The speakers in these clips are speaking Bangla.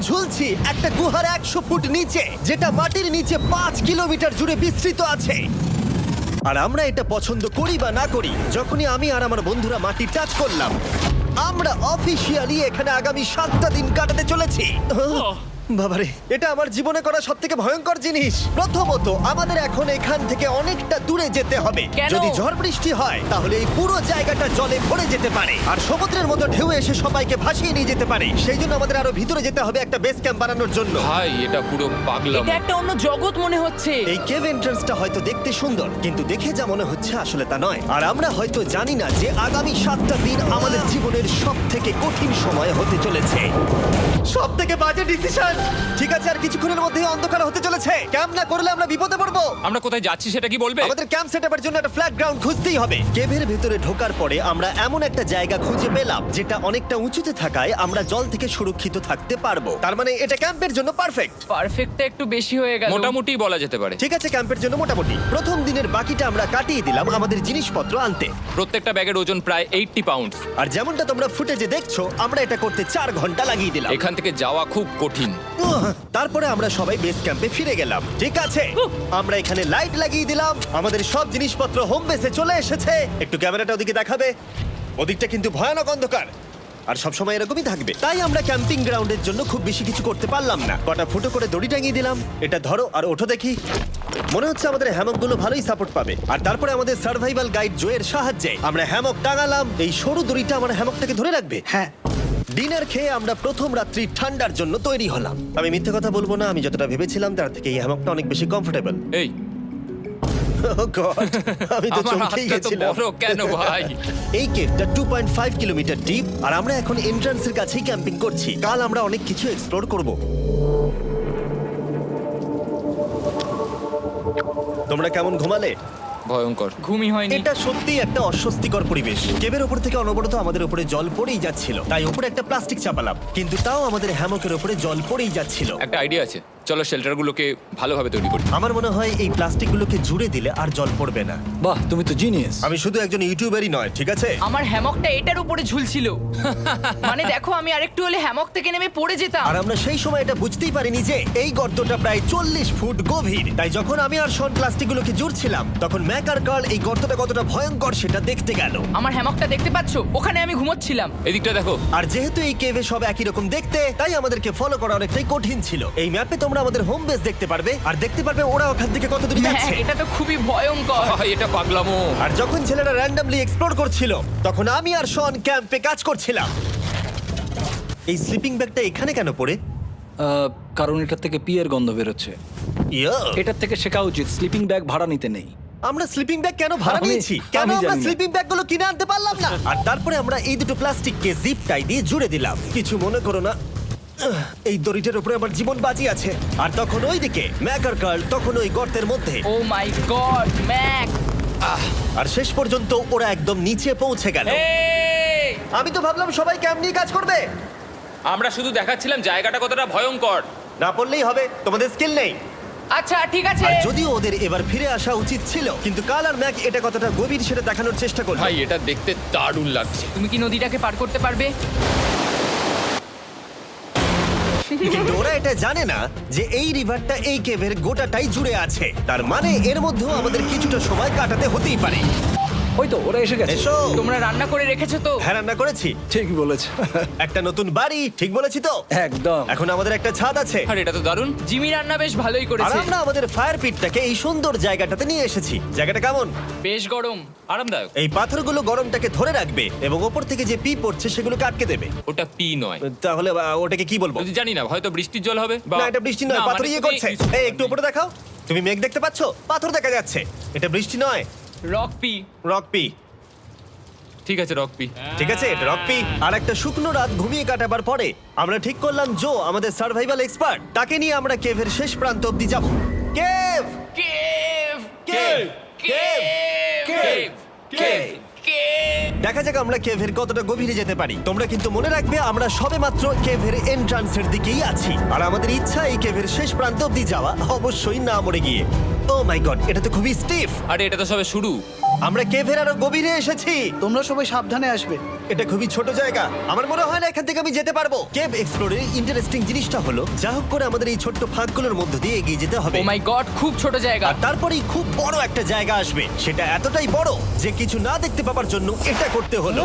ঝুলছি একটা গুহার 100 ফুট নিচে, যেটা মাটির নিচে 5 কিলোমিটার জুড়ে বিস্তৃত আছে। আর আমরা এটা পছন্দ করি বা না করি, যখনই আমি আর আমার বন্ধুরা মাটি টাচ করলাম, আমরা অফিসিয়ালি এখানে আগামী 7টা দিন কাটাতে চলেছি। বাবারে, এটা আমার জীবনে করা সবথেকে ভয়ঙ্কর জিনিস। প্রথমত, আমাদের এখন এখান থেকে অনেকটা দূরে যেতে হবে। কেন? যদি ঝড় বৃষ্টি হয় তাহলে এই পুরো জায়গাটা জলে ভরে যেতে পারে, আর সমুদ্রের মতো ঢেউ এসে সবাইকে ভাসিয়ে নিয়ে যেতে পারে। সেই জন্য আমাদের আরো ভিতরে যেতে হবে একটা বেস ক্যাম্প বানানোর জন্য। ভাই এটা পুরো পাগলাম। এটা একটা অন্য জগৎ মনে হচ্ছে। এই কেভ এন্ট্রান্সটা হয়তো দেখতে সুন্দর, কিন্তু দেখে যা মনে হচ্ছে আসলে তা নয়। আর আমরা হয়তো জানি না যে আগামী 7টা দিন আমাদের জীবনের সব থেকে কঠিন সময় হতে চলেছে। সব থেকে বাজে ডিসিশন। ঠিক আছে, আর কিছুক্ষণের মধ্যেই অন্ধকার হতে চলেছে। ক্যাম্প না করলে আমরা বিপদে পড়বো। আমরা কোথায় যাচ্ছি সেটা কি বলবে? আমাদের ক্যাম্প সেটআপের জন্য একটা ফ্ল্যাট গ্রাউন্ড খুঁজতেই হবে। কেভের ভেতরে ঢোকার পরে আমরা এমন একটা জায়গা খুঁজে পেলাম যেটা অনেকটা উঁচুতে থাকায় আমরা জল থেকে সুরক্ষিত থাকতে পারবো। তার মানে এটা ক্যাম্পের জন্য পারফেক্ট। পারফেক্টটা একটু বেশি হয়ে গেল। মোটামুটি বলা যেতে পারে। ঠিক আছে, ক্যাম্পের জন্য মোটামুটি। প্রথম দিনের বাকিটা আমরা কাটিয়ে দিলাম আমাদের জিনিসপত্র আনতে। প্রত্যেকটা ব্যাগের ওজন প্রায় 80 পাউন্ডস। আর যেমনটা তোমরা ফুটেজে দেখছো, আমরা এটা করতে 4 ঘন্টা লাগিয়ে দিলাম। এখান থেকে যাওয়া খুব কঠিন। তারপরে আমরা সবাই বেস ক্যাম্পে ফিরে গেলাম। ঠিক আছে, আমরা এখানে লাইট লাগিয়ে দিলাম। আমাদের সব জিনিসপত্র হোম বেসে চলে এসেছে। একটু ক্যামেরাটা ওদিকে দেখাবে? ওদিকটা কিন্তু ভয়ানক অন্ধকার, আর সবসময় এরকমই থাকবে। তাই আমরা ক্যাম্পিং গ্রাউন্ডের জন্য খুব বেশি কিছু করতে পারলাম না। কটা ফুটো করে দড়ি টাঙিয়ে দিলাম। এটা ধরো আর ওঠো দেখি। মনে হচ্ছে আমাদের হ্যামকগুলো ভালোই সাপোর্ট পাবে। আর তারপরে আমাদের সার্ভাইভাল গাইড জোয়ের সাহায্যে আমরা হ্যামক টাঙালাম। এই সরু দড়িটা আমার হ্যামকটাকে ধরে রাখবে। হ্যাঁ। ডিনার খেয়ে আমরা প্রথম রাত্রি ঠান্ডার জন্য তৈরি হলাম। আমি মিথ্যে কথা বলবো না, আমি যতটা ভেবেছিলাম তার থেকে এই হ্যামকটা অনেক বেশি কমফোর্টেবল। এই আমি তো আমার চমকেই হাতটা তো গেছিলাম। বড় কেন ভাই? এই কেভটা 2.5 কিলোমিটার ডিপ, আর আমরা এখন এন্ট্রান্সের কাছেই ক্যাম্পিং করছি। কাল আমরা অনেক কিছু এক্সপ্লোর করব। তোমরা কেমন ঘুমালে? ভয়ঙ্কর। ঘুমই হয়নি। এটা সত্যিই একটা অস্বস্তিকর পরিবেশ। কেভের উপর থেকে অনবরত আমাদের উপরে জল পড়েই যাচ্ছিল, তাই উপরে একটা প্লাস্টিক চাপালাম, কিন্তু তাও আমাদের হ্যামকের উপরে জল পড়েই যাচ্ছিল। একটা আইডিয়া আছে, চলো শেল্টারগুলোকে ভালোভাবে তৈরি করি। আমার মনে হয় এই প্লাস্টিকগুলোকে জুড়ে দিলে আর জল পড়বে না। বাহ, তুমি তো জিনিয়াস। আমি শুধু একজন ইউটিউবারই নয়, ঠিক আছে? আমার হ্যামকটা এটার উপরে ঝুলছিল। মানে দেখো, আমি আরেকটু হলে হ্যামক থেকে নেমে পড়ে যেতাম। আর আমরা সেই সময় এটা বুঝতেই পারিনি যে এই গর্তটা প্রায় 40 ফুট গভীর। তাই যখন আমি আর শন প্লাস্টিকগুলোকে জুড়ছিলাম, তখন ম্যাক আর কার্ল এই গর্তটা কতটা ভয়ঙ্কর সেটা দেখতে গেল। আমার হ্যামকটা দেখতে পাচ্ছো? ওখানে আমি ঘুমোচ্ছিলাম। এদিকটা দেখো। আর যেহেতু এই কেভে সব একই রকম দেখতে, তাই আমাদেরকে ফলো করা অনেকটাই কঠিন ছিল। এই ম্যাপে তোমরা আমাদের হোম বেস দেখতে পারবে, আর দেখতে পারবে ওরা ওখান থেকে কত দূর হ্যাঁ, যাচ্ছে। এটা তো খুবই ভয়ঙ্কর। ভাই এটা পাগলামো। আর যখন ছেলেরা র্যান্ডমলি এক্সপ্লোর করছিল, তখন আমি আর শন ক্যাম্পে কাজ করছিলাম। এই স্লিপিং ব্যাগটা এখানে কেন পড়ে? কারণ এটার থেকে পিয়ের গন্ধ বেরোচ্ছে। ইয়া! এটার থেকে শেখা উচিত স্লিপিং ব্যাগ ভাড়া নিতে নেই। আমরা স্লিপিং ব্যাগ কেন ভাড়া আমি- নিয়েছি? কেন আমি আমরা জানি না। স্লিপিং ব্যাগগুলো কিনে আনতে পারলাম না? আর তারপরে আমরা এই দুটো প্লাস্টিককে জিপ টাই দিয়ে জুড়ে দিলাম। কিছু মনে করো না, এই দড়িটার উপরে আমার জীবন বাজি আছে। আর তখন ওইদিকে ম্যাক আর কার্ল তখন ওই গর্তের মধ্যে। ও মাই গড, ম্যাক! আর শেষ পর্যন্ত ওরা একদম নিচে পৌঁছে গেল। এই! আমি তো ভাবলাম সবাই ক্যাম্প নিয়ে কাজ করবে। আমরা শুধু দেখাচ্ছিলাম জায়গাটা কতটা ভয়ঙ্কর। না পড়লেই হবে, তোমাদের স্কিল নেই। আচ্ছা ঠিক আছে। আর যদিও ওদের এবার ফিরে আসা উচিত ছিল, কিন্তু কাল আর ম্যাক এটা কতটা গভীর সেটা দেখানোর চেষ্টা করলো। ভাই এটা দেখতে দারুণ লাগছে। তুমি কি নদীটাকে পার করতে পারবে? কিন্তু ওরা এটা জানে না যে এই রিভারটা এই কেভের গোটাটাই জুড়ে আছে। তার মানে এর মধ্যেও আমাদের কিছুটা সময় কাটাতে হতেই পারে। ওই তো ওরা এসে গেছে। এসো। তোমরা রান্না করে রেখেছো তো? হ্যাঁ, রান্না করেছি। ঠিক বলেছ। একটা নতুন বাড়ি, ঠিক বলেছি তো? একদম। এখন আমাদের একটা ছাদ আছে। আর এটা তো দারুণ। জিমি রান্না বেশ ভালোই আর করেছে। আমরা আমাদের ফায়ার পিটটাকে এই সুন্দর জায়গাটাতে নিয়ে এসেছি। জায়গাটা কেমন? বেশ গরম। আরামদায়ক। এই পাথরগুলো গরমটাকে ধরে রাখবে এবং ওপর থেকে যে পি পড়ছে সেগুলোকে আটকে দেবে। ওটা পি নয়। তাহলে ওটাকে কি বলবো? যদি জানি না, হয়তো বৃষ্টির জল হবে বা না, এটা বৃষ্টি নয়, না, পাথর মানে ইয়ে তুমি- করছে। এই একটু উপরে দেখাও। তুমি মেঘ দেখতে পাচ্ছো? পাথর দেখা যাচ্ছে। এটা বৃষ্টি নয়, রক পি। Rock P. ঠিক আছে, রক পি। ঠিক আছে, এটা রক পি। আর একটা শুকনো রাত ঘুমিয়ে কাটাবার পরে আমরা ঠিক করলাম জো আমাদের সার্ভাইভাল এক্সপার্ট, তাকে নিয়ে আমরা কেভের শেষ প্রান্ত অব্দি যাব। Cave! Cave! Cave! Cave! Cave! Cave! Cave! দেখা যাক আমরা কেভের কতটা গভীরে যেতে পারি। তোমরা কিন্তু মনে রাখবে আমরা সবেমাত্র কেভের এন্ট্রান্সের দিকেই আছি, আর আমাদের ইচ্ছা এই কেভের শেষ প্রান্ত অব্দি যাওয়া, অবশ্যই না মরে গিয়ে। ও মাই গড, এটা তো খুবই স্টিফ। আরে এটা তো সবে শুরু। আমরা কেভের আরো গভীরে এসেছি। তোমরা সবাই সাবধানে আসবে। এটা খুবই ছোট জায়গা, আমার মনে হয় না এখান থেকে আমি যেতে পারবো। কেভ এক্সপ্লোরের ইন্টারেস্টিং জিনিসটা হলো যা হোক করে আমাদের এই ছোট্ট ফাঁকগুলোর মধ্য দিয়ে এগিয়ে যেতে হবে। ও মাই গড, খুব ছোট জায়গা। আর তারপরেই খুব বড় একটা জায়গা আসবে, সেটা এতটাই বড় যে কিছু না দেখতে পাওয়ার জন্য এটা করতে হলো।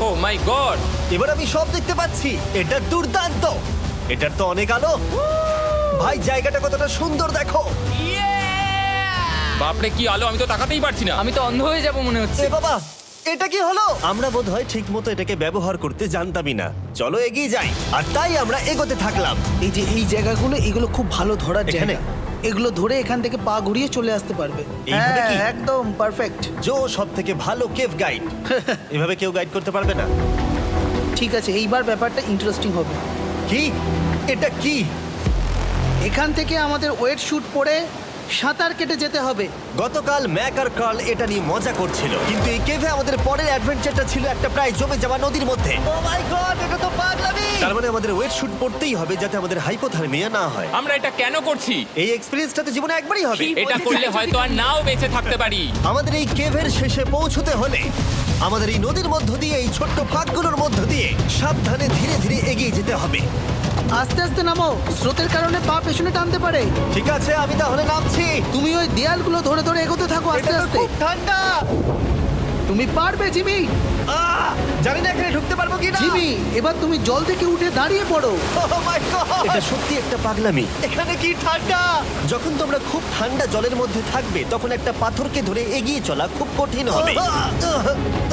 ও মাই গড। এবার আমি সব দেখতে পাচ্ছি, এটা দুর্দান্ত। এটার তো অনেক আলো। ভাই জায়গাটা কতটা সুন্দর দেখো। বাপরে কি আলো, আমি তো তাকাতেই পারছি না। আমি তো অন্ধ হয়ে যাব মনে হচ্ছে। এ বাবা, এটা কি হলো? আমরা বোধহয় ঠিক মতো এটাকে ব্যবহার করতে জানতামই না। চলো এগিয়ে যাই। আর তাই আমরা এগোতে থাকলাম। এই যে এই জায়গাগুলো, এগুলো খুব ভালো ধরার এখানে? জায়গা। এগুলো ধরে এখান থেকে পা ঘুরিয়ে চলে আসতে পারবে। এইভাবে কি? হ্যাঁ, একদম পারফেক্ট। জো সব থেকে ভালো কেভ গাইড। এভাবে কেউ গাইড করতে পারবে না। ঠিক আছে, এইবার ব্যাপারটা ইন্টারেস্টিং হবে। কি? এটা কি? এখান থেকে আমাদের ওয়েট শুট পরে সাঁতার কেটে যেতে হবে। গতকাল ম্যাক আর কার্ল এটা নিয়ে মজা করছিল, কিন্তু এই কেভে আমাদের পরের অ্যাডভেঞ্চারটা ছিল একটা প্রায় জমে যাওয়া নদীর মধ্যে। ও মাই গড, এটা তো পাগলামি! তার মানে আমাদের ওয়েট শুট পড়তেই হবে যাতে আমাদের হাইপোথার্মিয়া না হয়। আমরা এটা কেন করছি? এই এক্সপেরিয়েন্সটা তো জীবনে একবারই হবে। এটা করলে হয়তো আর নাও বেঁচে থাকতে পারি। আমাদের এই কেভের শেষে পৌঁছতে হলে আমাদের এই নদীর মধ্য দিয়ে, এই ছোট্ট ফাঁকগুলোর মধ্য দিয়ে সাবধানে ধীরে ধীরে এগিয়ে যেতে হবে। আস্তে আস্তে নামো, স্রোতের কারণে পা পেছনে টানতে পারে। ঠিক আছে, আমি তাহলে নামছি। তুমি ওই দেয়ালগুলো ধরে ধরে এগোতে থাকো আস্তে এটা তো আস্তে। খুব ঠান্ডা। তুমি পারবে জিমি। জানি না এখানে ঢুকতে পারবো কি না। জিমি, এবার তুমি জল থেকে উঠে দাঁড়িয়ে পড়ো। এটা সত্যি একটা পাগলামি। এখানে কি ঠান্ডা! যখন তোমরা খুব ঠান্ডা জলের মধ্যে থাকবে তখন একটা পাথরকে ধরে এগিয়ে চলা খুব কঠিন হবে।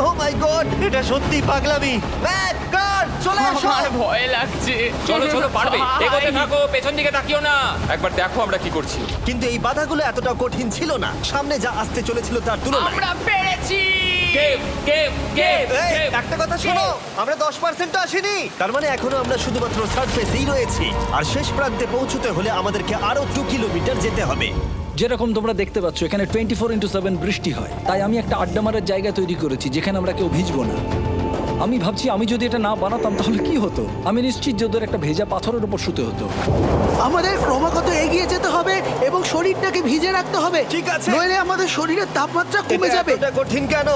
ও মাই গড, এটা সত্যি পাগলামি। ম্যাক, গড, চলে এসো। আমার ভয় লাগছে। চলো চলো, পারবে। ভাই। এগোতে থাকো, পেছন দিকে তাকিও না। একবার দেখো আমরা কি করছি। কিন্তু এই বাধাগুলো এতটা কঠিন ছিল না সামনে যা আসতে চলেছিল তার তুলনায়। আমরা পেরেছি। কেভ কেভ কেভ এই, কেভ। একটা কথা শোনো, আমরা 10% আসিনি। তার মানে এখনো আমরা শুধুমাত্র সার্ফেসেই রয়েছি, আর শেষ প্রান্তে পৌঁছতে হলে আমাদেরকে আরো 2 কিলোমিটার যেতে হবে। যেরকম তোমরা দেখতে পাচ্ছ এখানে 24/7 বৃষ্টি হয়, তাই আমি একটা আড্ডা মারার জায়গা তৈরি করেছি যেখানে আমরা কেউ ভিজবো না। আমি ভাবছি আমি যদি এটা না বানাতাম তাহলে কি হতো। আমি নিশ্চিত যে ওদের একটা ভেজা পাথরের উপর শুতে হতো। আমাদের ক্রমাগত এগিয়ে যেতে হবে এবং শরীরটাকে ভিজে রাখতে হবে। ঠিক আছে। নইলে আমাদের শরীরের তাপমাত্রা কমে এটা যাবে। এতটা কঠিন কেন?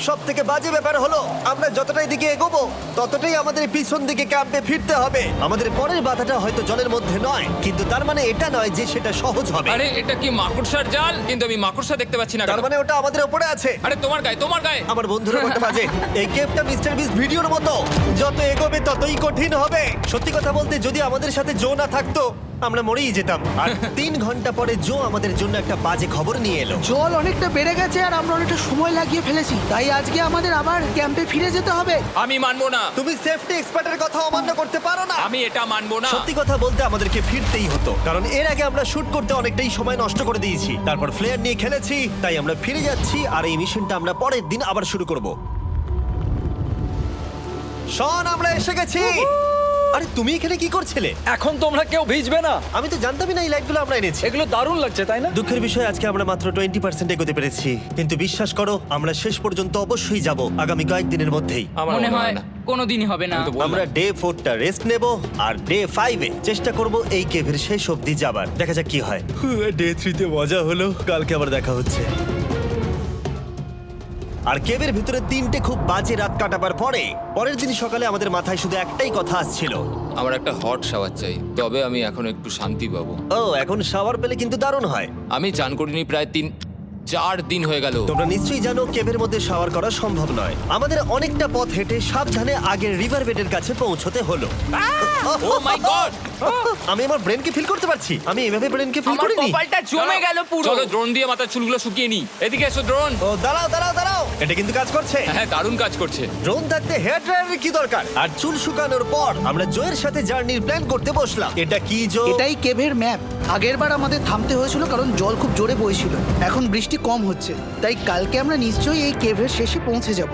সব থেকে বাজে ব্যাপার হলো আমরা যতটাই দিকে এগোবো ততটাই আমাদের পিছন দিকে ক্যাম্পে ফিরতে হবে। আমাদের পরের বাধাটা হয়তো জলের মধ্যে নয়, কিন্তু তার মানে এটা নয় যে সেটা সহজ হবে। আরে এটা কি মাকড়সার জাল? কিন্তু আমি মাকড়সা দেখতে পাচ্ছি না। তার কেন? মানে ওটা আমাদের উপরে আছে। আরে তোমার গায়ে। আমার বন্ধুরা বলতে বাজে। এই গেমটা মিস্টার বিস্ট ভিডিওর মতো, যত এগোবে ততই কঠিন হবে। সত্যি কথা বলতে যদি আমাদের সাথে জো না থাকতো আমরা মরেই যেতাম। আর 3 ঘন্টা পরে জো আমাদের জন্য একটা বাজে খবর নিয়ে এলো। জল অনেকটা বেড়ে গেছে আর আমরা অনেকটা সময় লাগিয়ে ফেলেছি, তাই আজকে আমাদের আবার ক্যাম্পে ফিরে যেতে হবে। আমি মানবো না। তুমি সেফটি এক্সপার্টের কথা অমান্য করতে পারো না। আমি এটা মানবো না। সত্যি কথা বলতে আমাদেরকে ফিরতেই হতো, কারণ এর আগে আমরা শুট করতে অনেকটাই সময় নষ্ট করে দিয়েছি। তারপর ফ্লেয়ার নিয়ে খেলেছি, তাই আমরা ফিরে যাচ্ছি আর এই মিশনটা আমরা পরের দিন আবার শুরু করব। শন, আমরা এসে গেছি। আরে তুমি এখানে কি করছিলে? এখন তোমরা কেউ ভিজবে না। আমি তো জানতামই না এই লাইটগুলো আমরা এনেছি। এগুলো দারুণ লাগছে তাই না? দুঃখের বিষয় আজকে আমরা মাত্র 20% এগোতে পেরেছি, কিন্তু বিশ্বাস করো আমরা শেষ পর্যন্ত অবশ্যই যাব আগামী কয়েকদিনের মধ্যেই। আমার মনে হয় না। কোনোদিনই হবে না। আমি তো বললাম। আমরা ডে 4টা রেস্ট নেব আর ডে 5-এ চেষ্টা করব এই কেভের শেষ অবধি যাবার। দেখা যাক কি হয়। ডে 3-তে মজা হলো, কালকে আবার দেখা হচ্ছে। আর কেভের ভিতরে 3টে খুব বাজে রাত কাটাবার পরে পরের দিন সকালে আমাদের মাথায় শুধু একটাই কথা আসছিল। আমার একটা হট শাওয়ার চাই, তবে আমি এখন একটু শান্তি পাবো। ও, এখন শাওয়ার পেলে কিন্তু দারুণ হয়। আমি চান করিনি প্রায় 3-4 দিন হয়ে গেল। তোমরা নিশ্চয়ই জানো কেভের মধ্যে শাওয়ার করা সম্ভব নয়। আমাদের অনেকটা পথ হেঁটে সাবধানে আগের রিভার বেডের কাছে পৌঁছতে হলো। ও মাই গড! আমি আমার ব্রেনকে ফিল করতে পারছি। আমি এভাবে ব্রেনকে ফিল আমার করিনি। কপালটা জমে গেল পুরো। চলো ড্রোন দিয়ে মাথার চুলগুলো শুকিয়ে নি। এদিকে এসো ড্রোন। ও দাঁড়াও দাঁড়াও দাঁড়াও, এটা কিন্তু কাজ করছে। হ্যাঁ, দারুণ কাজ করছে। ড্রোন থাকতে হেয়ার ড্রায়ারের কি দরকার? আর চুল শুকানোর পর আমরা জয়ের সাথে জার্নির প্ল্যান করতে বসলাম। এটা কি জো? এটাই কেভের ম্যাপ। আগেরবার আমাদের থামতে হয়েছিল কারণ জল খুব জোরে বইছিল। এখন বৃষ্টি কম হচ্ছে, তাই কালকে আমরা নিশ্চয়ই এই কেভের শেষে পৌঁছে যাব।